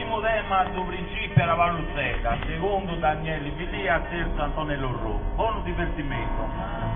primo tema del principio era Valluzzetta, secondo Daniele Villia, terzo Antonello Rò. Buon divertimento.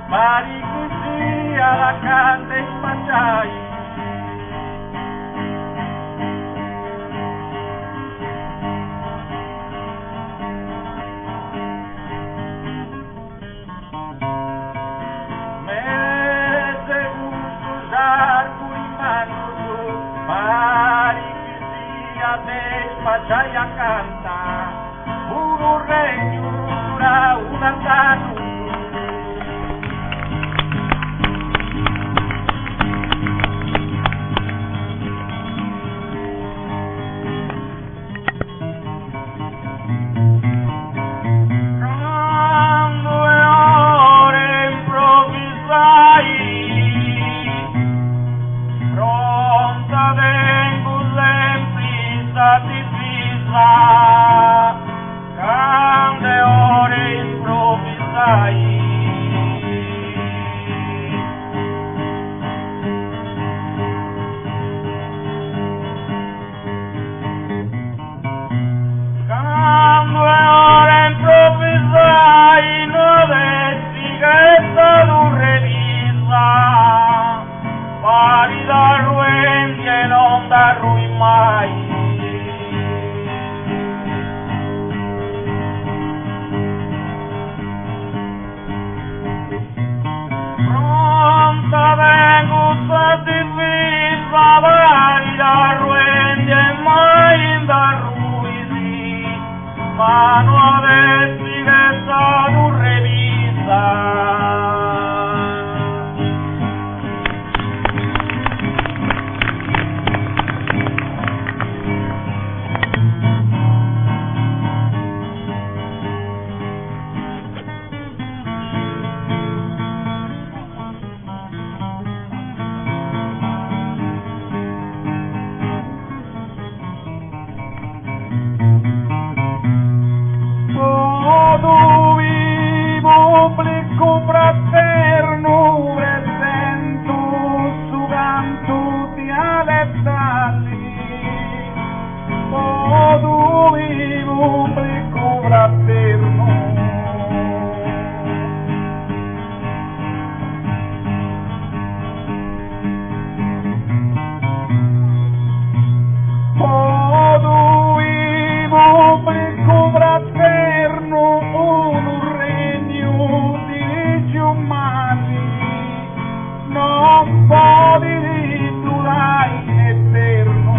Mari che sia la canta e spacciai. Mese gusto usar curimano tu, mari che sia te spacciai a canta, un regno dura un anno. Grande ore improvvisai. Grande ore improvvisai, non dessi che è stato revisa, pari da ruenti e non da rui mai. Vengo divisa vari da ruende e mai da ruisi, ma non avessi che è stato revisa. Fraterno presento su canto dialettali, modo vivo pubblico fraterno. Modo vivo pubblico fraterno, un regno di umani, non può durare in eterno.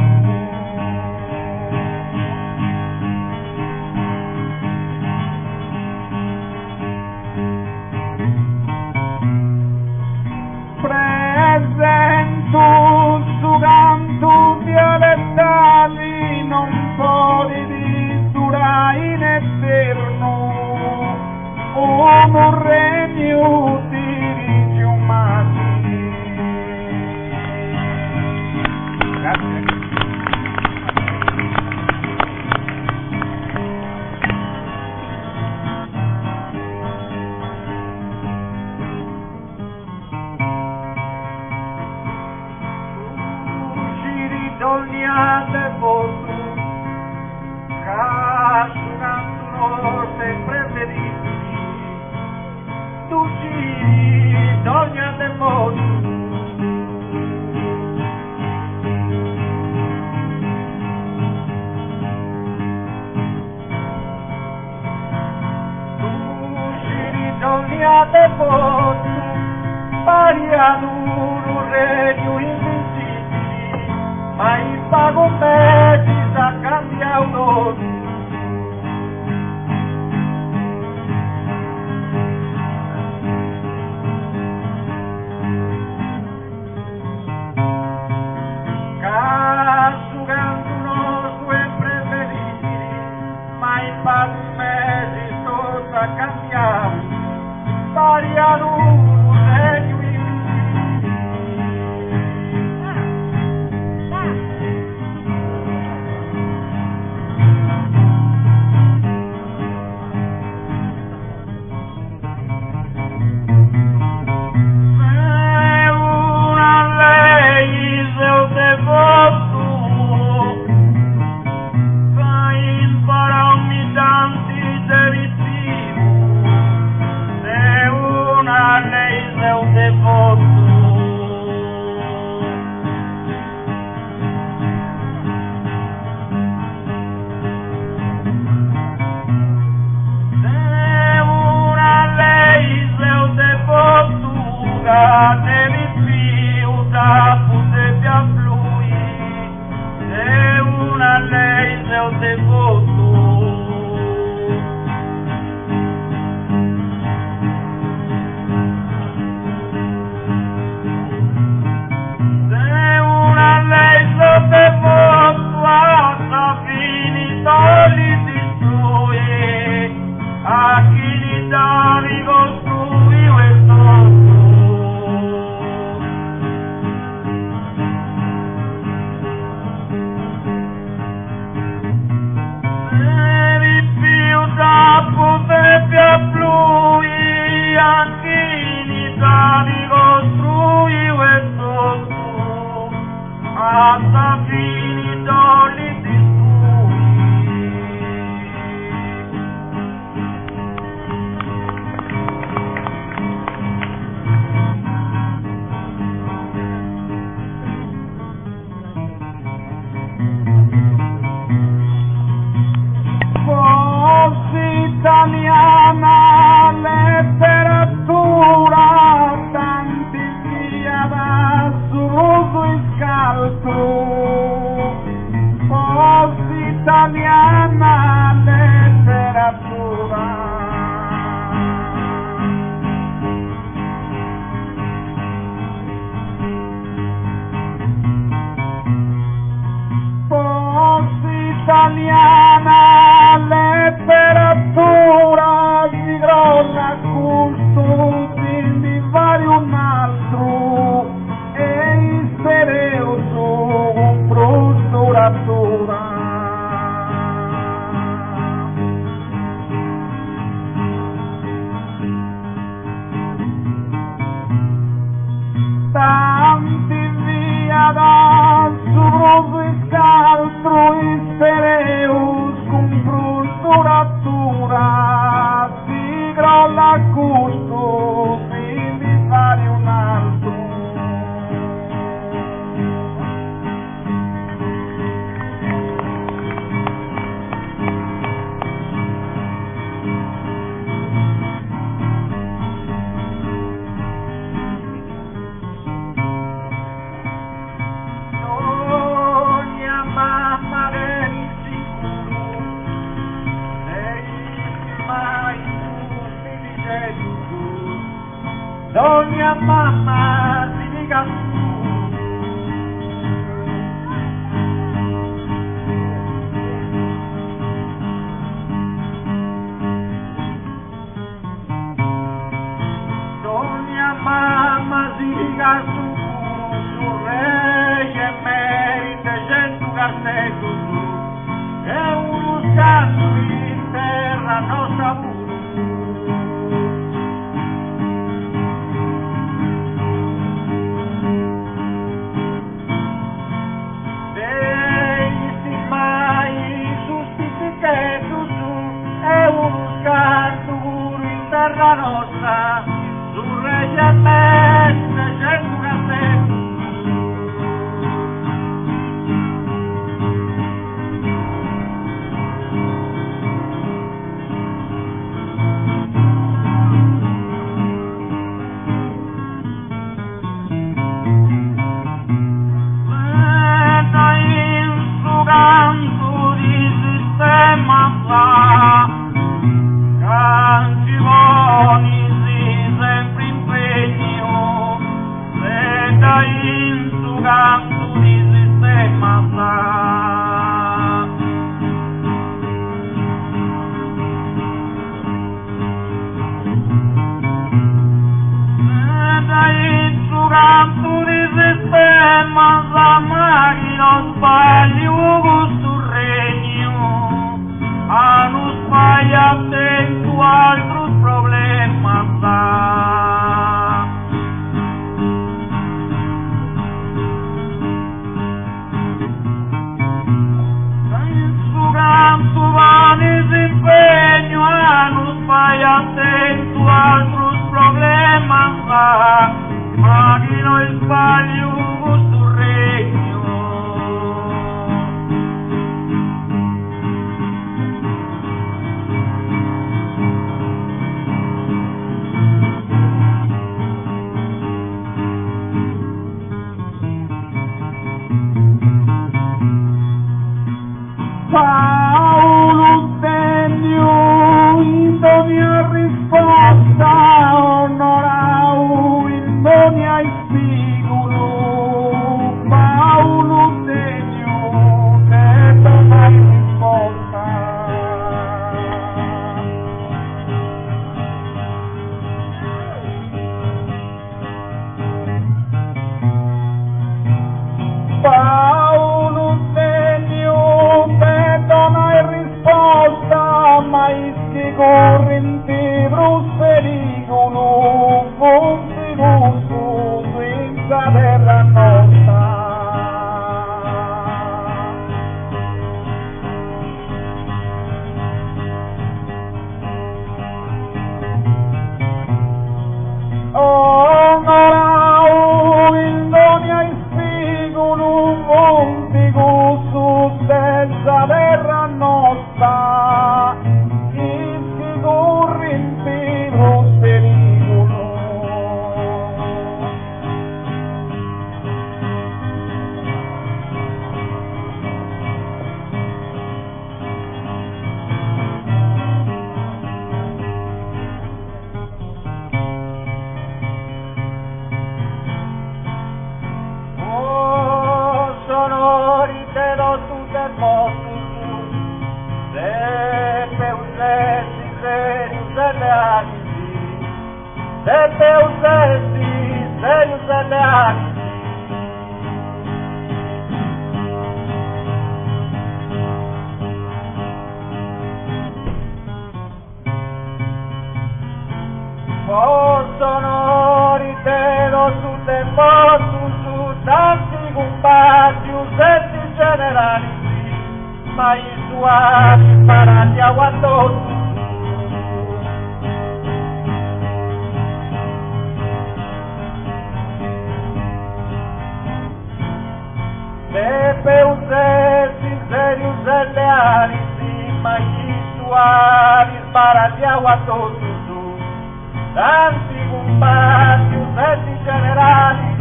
Presento su canto dialettali, non può durare in eterno. Un regno di umani. Grazie. Ritorniate voi, casunando sempre felici. Tu ci torniate voi. te posso, pariaduro regno invincibili, ma il pago me ci sa cambiato. Donna mamma si dica Donna mamma si dica su re che merita 100 cartello è uno scanto in terra nostra pure. Terra nostra, su Reggi a Mestre, 100 castelli. canto di sistema la macchina sbaglio questo regno a non sbagliare attento altro problema canto va disimpegno a non sbagliare attento altro problema ma chi non sbaglio questo regno Paolo Degno in ogni risposta onorau in ogni spigolo Paolo Degno che dona risposta Paolo Degno che dona risposta mai si correnti pericolo consiglioso senza terra nostra onorau il ogni spigolo consiglioso senza terra nostra in correnti pericolo sonori te lo tu te posso se te usessi serio se le anisi se te usessi serio se le anisi sonori te lo tu te posso su tanti compagni usetti generali ma i suoi imparati a quanto se per usarsi serius e leali ma i suoi imparati a quanto tanti compagni usetti generali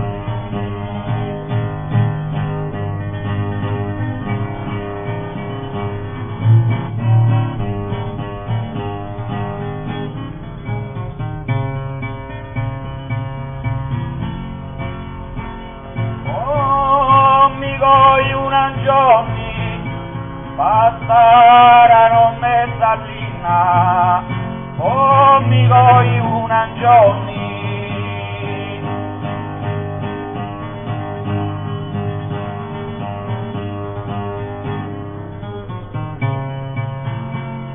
giorni passarono mezz'allina oh mi vuoi una giorni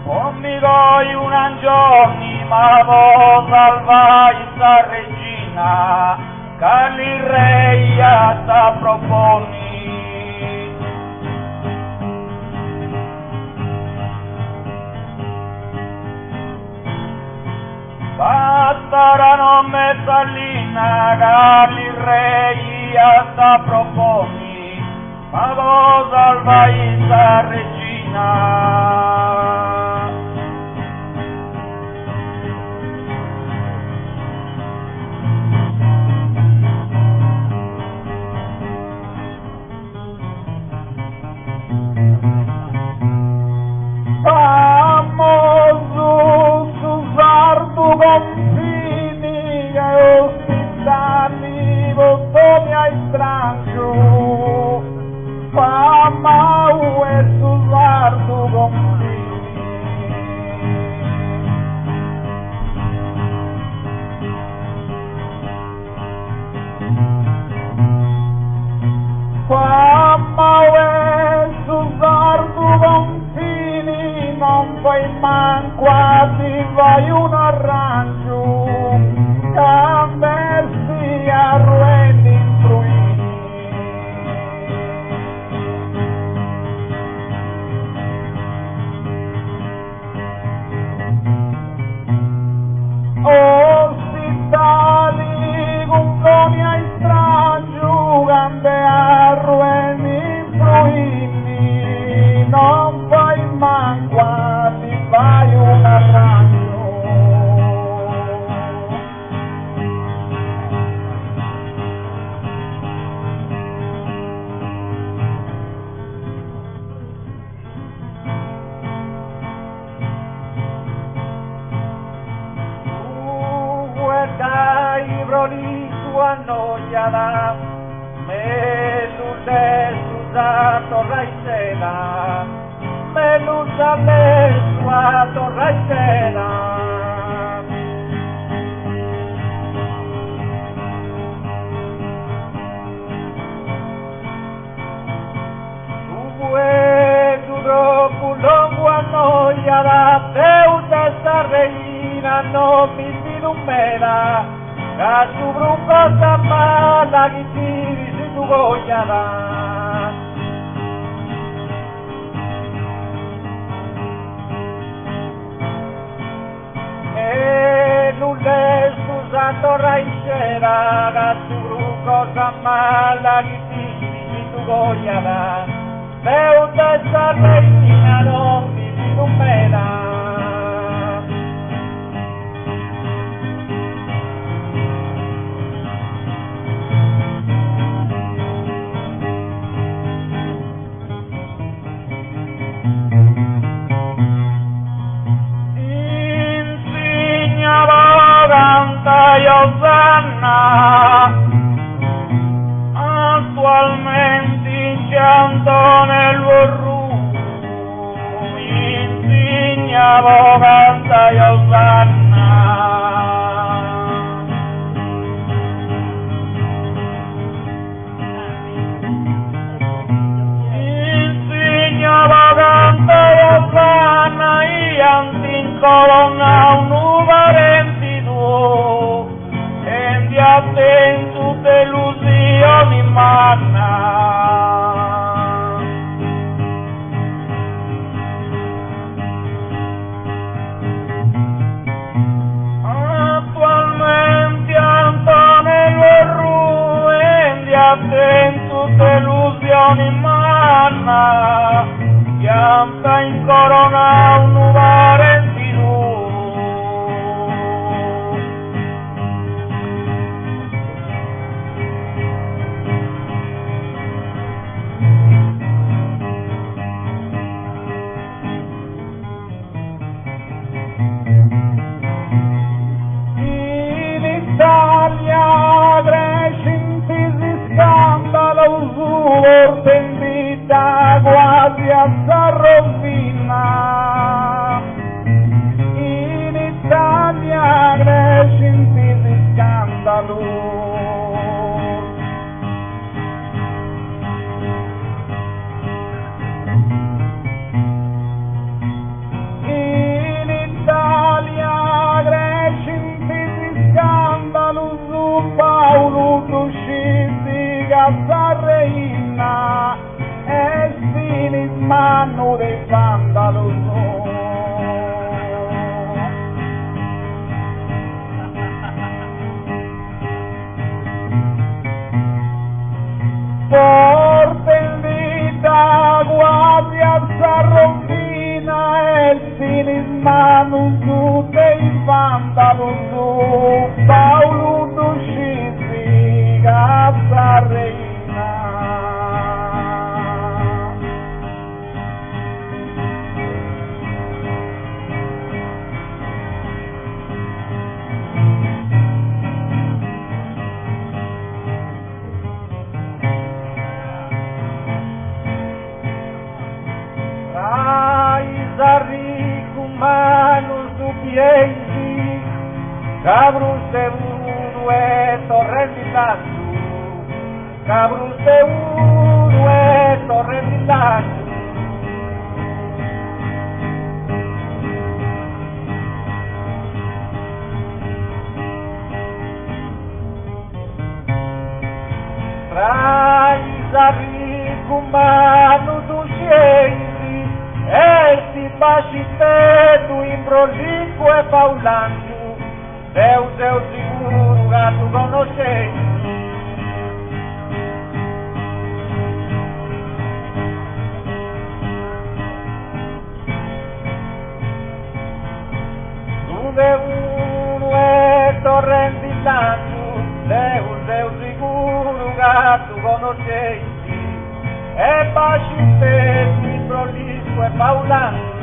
oh mi vuoi una giorni ma vo salvai sta regina che il re a sta proponi bastarono mezz'allina che il re a sta proponi ma vo salvai sta regina famoso su sardo confini che ospitali voto mi hai strangio fama e su sardo confini poi manco a ti vai un arrancio, cambiasti a rueni in fruini. Ospitali con coni strangio, gambe a rueni in fruini, non fai manco a ti fai un arrancio. Dai broli sua noiada, me luce suza torra y seda, me luce sua torra y seda. Duro culongo a noiada, deuda esa reina no mi numera, a su brucosa mala guitiri si tu goyada. Nule su santo raicera, a su brucosa mala guitiri si tu goyada. Deuda esa reina no mi numera. Attualmente in pianto nel vorrù, insegna voganta e Osanna. Insegna voganta e Osanna, e antin colonna un uvarenti tuo, e di attento delusioni manna. Attualmente Antonello Ruen di attento delusioni manna, pianta in corona un uvarenti tuo. Italia crescenti di scandalo usuro in vita quasi a rovina. In Italia crescenti di scandalo. In Italia crescenti di scandalo su Paolo d'usciti Gazzarreina e finismano dei vandalo forte in vita quasi a Zarrovina e finismano su dei vandalo su Paolo d'usciti Gazzarreina. Zarri cumano su piedi, cabrus de uno e torre di lassù, cabrus de uno e torre di lassù. sarri cumano tu scendi e si bascite tu in prolico e paulando Deus sicuro che tu conoscevi uno è torrenti tanto, Deus sicuro che tu conoscesti, e baci te, mi prolisso e paulando.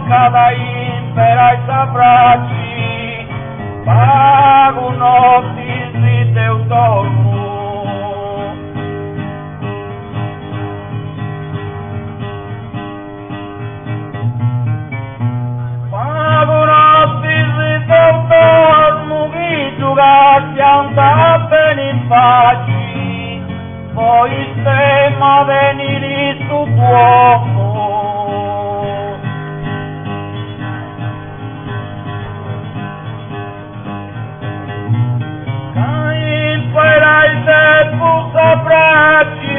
Cada impera i sabracci, pago notti si teu dormo. Pago notti si teu dormo, chi giugati anda ben in pace, poi stemma venire su tuomo.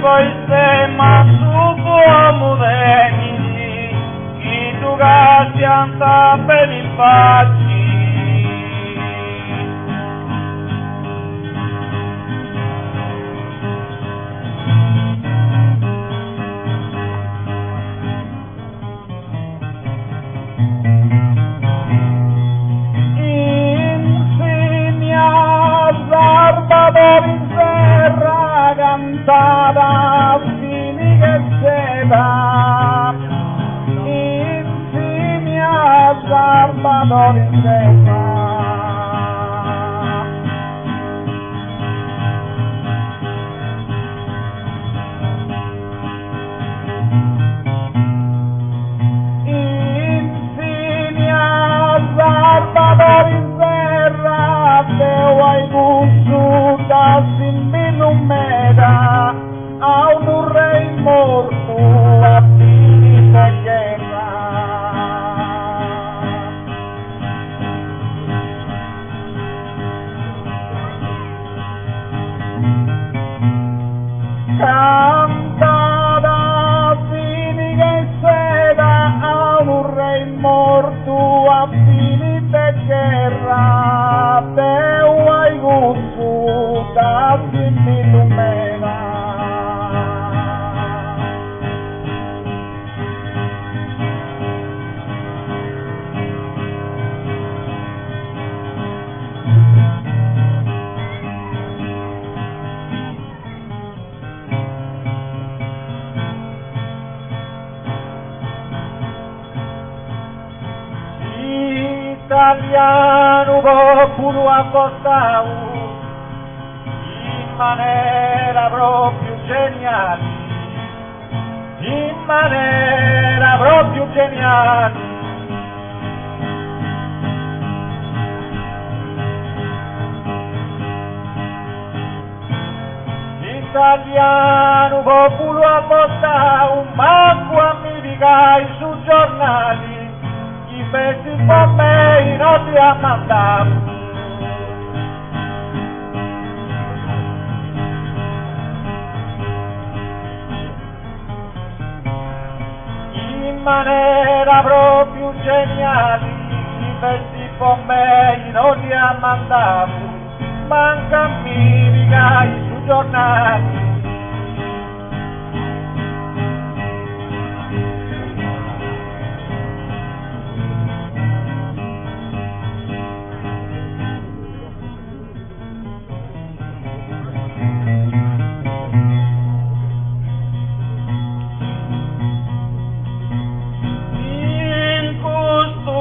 Voi stemma su tuo veniti, chi tu gatti anda ben in pace. Insegna Salvador in serra cantata fini che sera insieme Salvador in serra Salvador in serra Deu ai bussuta sin minumera a un rei morto a fini de guerra cantada fini che sera a un rei morto a fini de guerra Deu ai bussuta sin minumera Italiano popolo accostato in maniera proprio geniale, in maniera proprio geniale. Italiano popolo accostato, manco a mi dica su giornali. Invece per me non ti ha mandato in maniera proprio geniale invece per me non ti ha mandato manca mi dica su giornali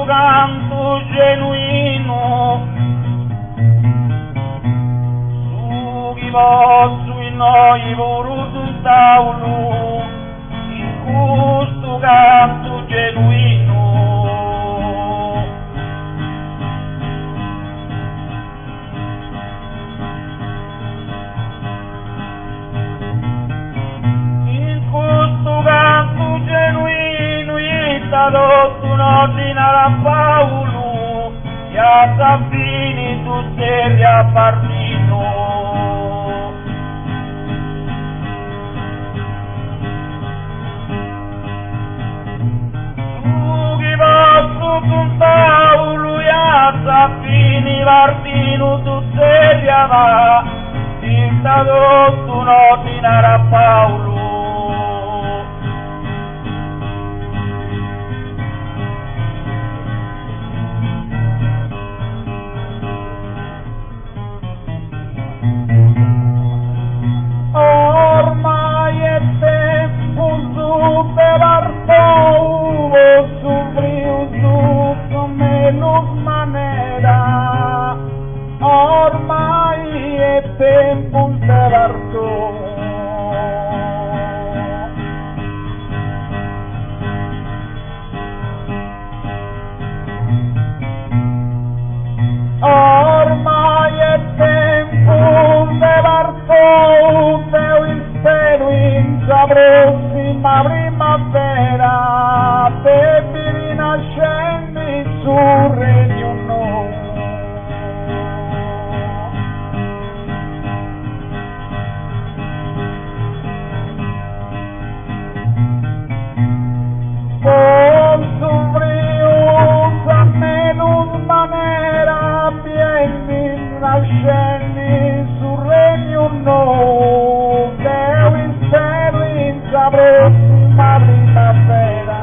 canto genuino su chi posso in noi voluto un tavolo in questo canto genuino dato un ordine a Paolo, e a Zaffini tutti a partito. Con Paolo e a Zaffini Martino tutti va, il dato un ordine a Paolo. Ormai è tempo su per Arturo, su Brio, come non manera. Ormai è tempo per Arturo. Ormai è tempo per Arturo, spero in la prossima primavera, per rinascenti sul regno nuovo. Con su briosa menus manera, bien rinascenti sul regno nuovo, spero in la prossima primavera.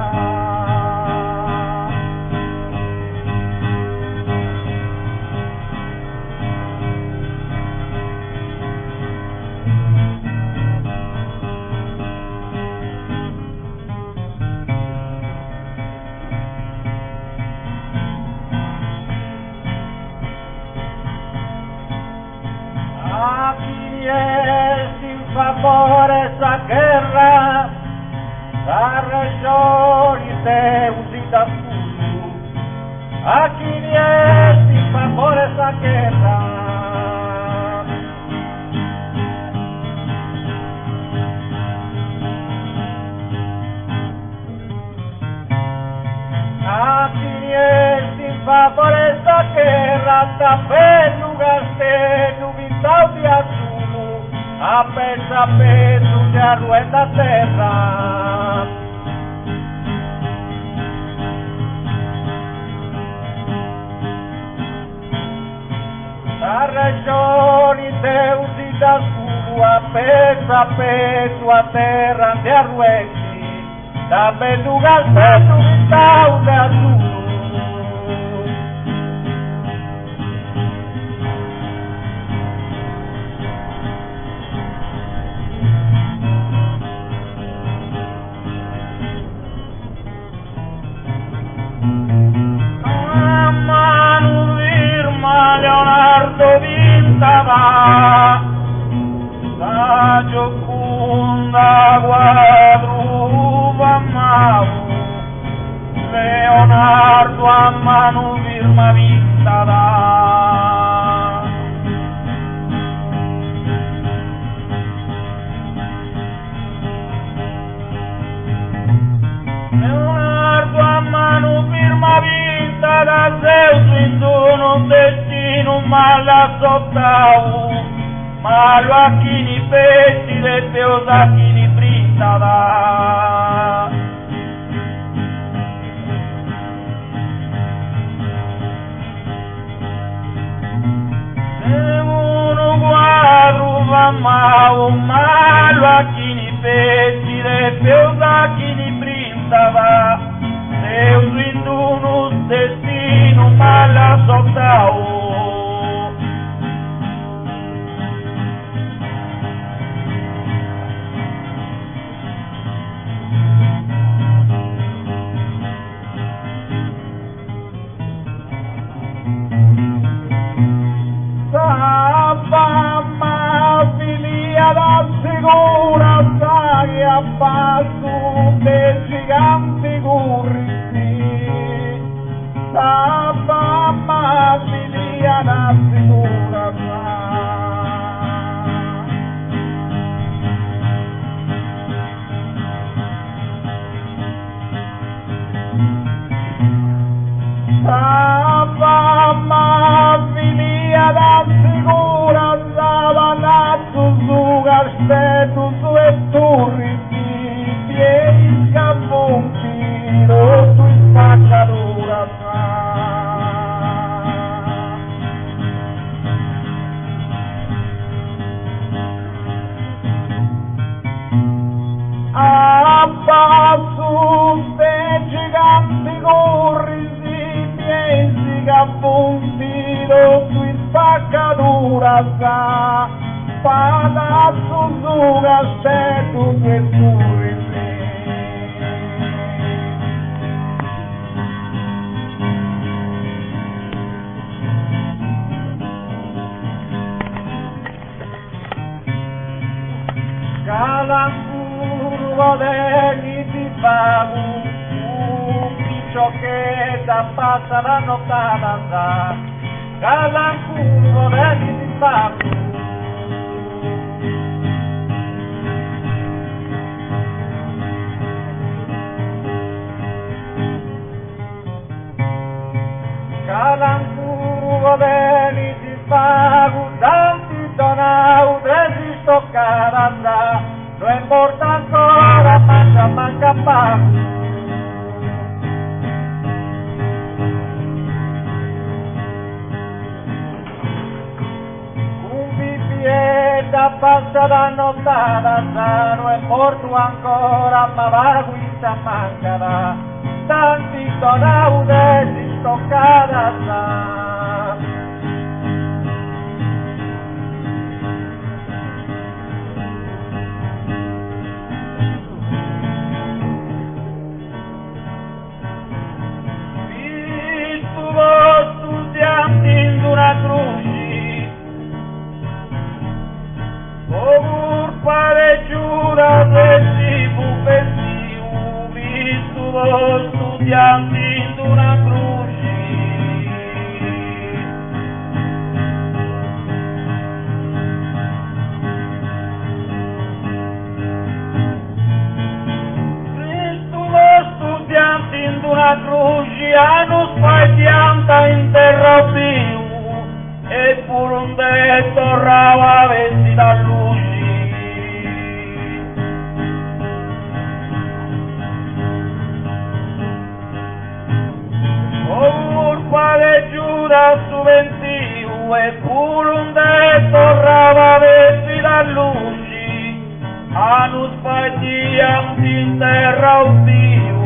A chi è in favore sa guerra, sa ragioni se usi da scudo. A chi è in favore sa guerra, a chi è in favore sa guerra, sta per lugaste nubitao di azzurro, a peso di arrueta terra. La regione te usi da scudo, a peso a terra di arrueti, da belugaste nubitao di azzurro. Leonardo Vintava, la Gioconda Guadruva Mau, Leonardo a mano firma Vintava. Leonardo a mano firma Vintava, Zeus in dono destino mala sottau, malo a chi ni pezzi de teos a chi ni brindava. Se uno guardo va mau, malo a chi ni pezzi de teos a chi ni brindava. Deus in uno destino mala sottau. Mamma filia da sicura sai a passo dei giganti curri, mamma filia da sicura sai. passo dei giganti corrisi piesi che appuntino sui spaccatura sa palazzo su castello che pure Calanguro degli ti fa un piccio che da passa la nottata Calanguro degli ti fa Calanguro degli ti fa tanti donau degli stoccata non importa ancora, manca pa. Un bicchietta passa la nottata, non è morto ancora, ma la guida mancherà. Tanti donaude si stoccata studianti in una croce Cristo studianti in una croce hanno spaiata in terra più e pure un detto rava vesti da luce quale giura su ventiu e pure un detto rava vesti da luci hanno spaghianti in terra oddio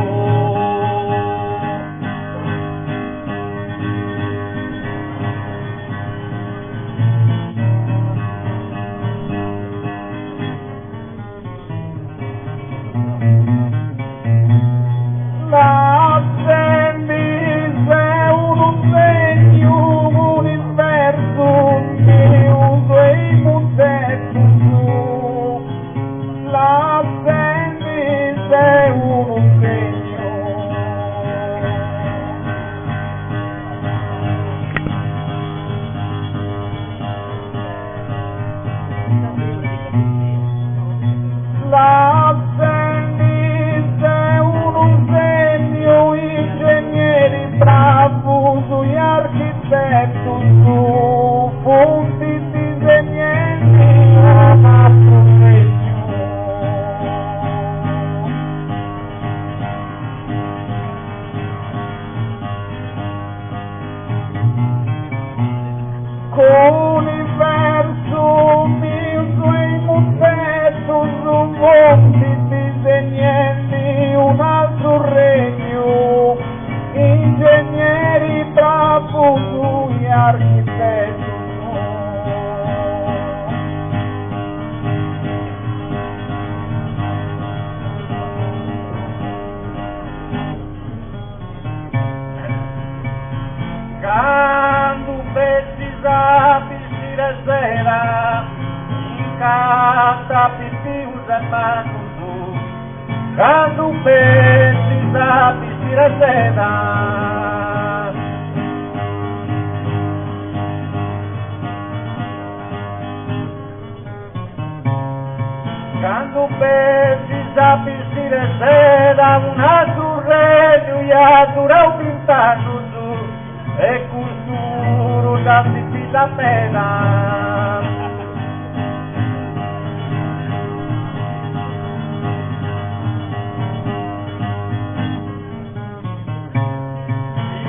Quando pensi sapi si reseda un altro regno ya durau pintando su e culturo da si la pena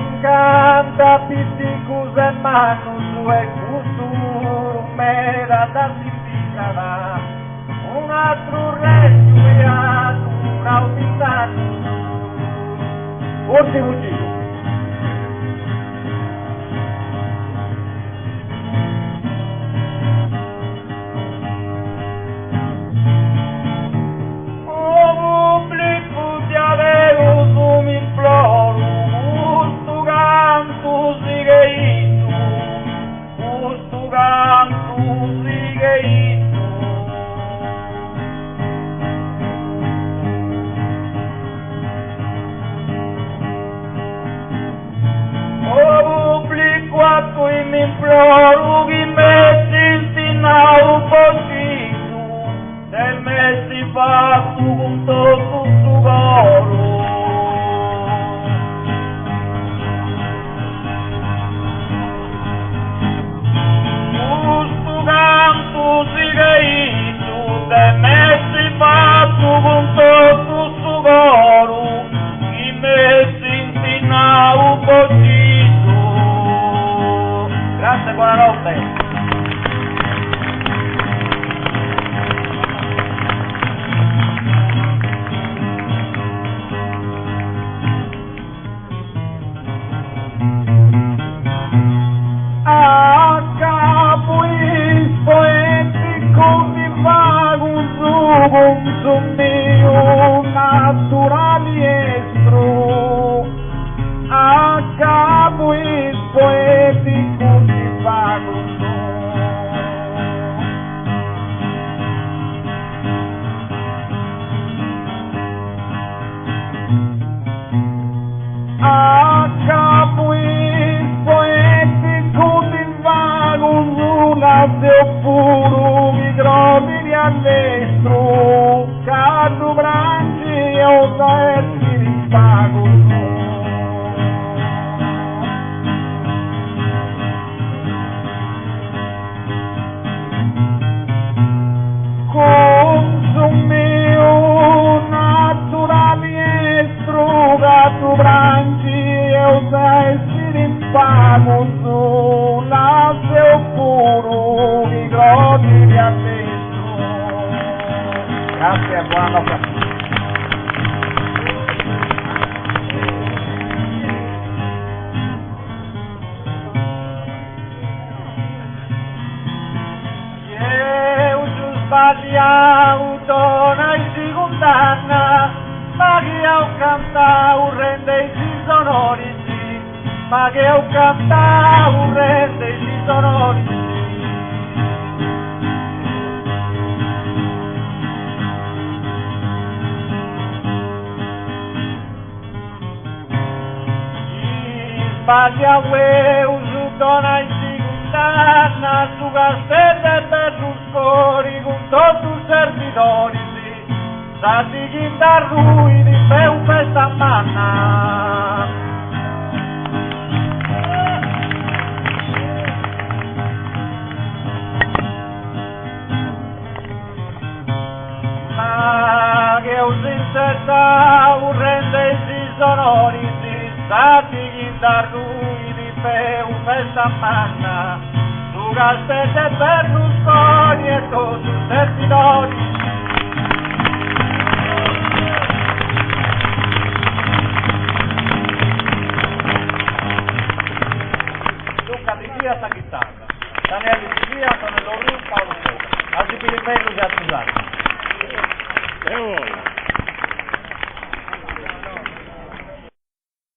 Incanta pitticus e manu su e culturo mera da si piccarà un altro regno ya durau Ultimo giro. Imploro che metti a un pochino e metti fatto con tutto il coro. Questo canto si caito e metti fatto con tutto il coro che metti a un pochino. Grazie, buonanotte. A capo i poeti come vago un mio naturali estro. A capo i poeti a capo i poeti con vago una de puro mi grovi all'estro cado branci e osaetti di pago consumio naturali estro gato branci e osaetti di pago sulla seu puro mi grovi all'estro. Grazie, buonanotte. Sbagliato donna e si condanna, ma che ho cantato rende si sonorici, ma che ho cantato rende si sonorici. Sbagliato donna e si condanna, su Castello e Berlusconi con tutti i servitori, stati chi da ruini per un festa manna. Ma che ho sinceramente rende si sonori, stati chi da ruini per un festa manna. Su Castello e Berlusconi e tutti i servitori. Luca di via sta chitarra, Daniele di via, Antonello Ru, Paolo Sera, altri per il meglio di accusati.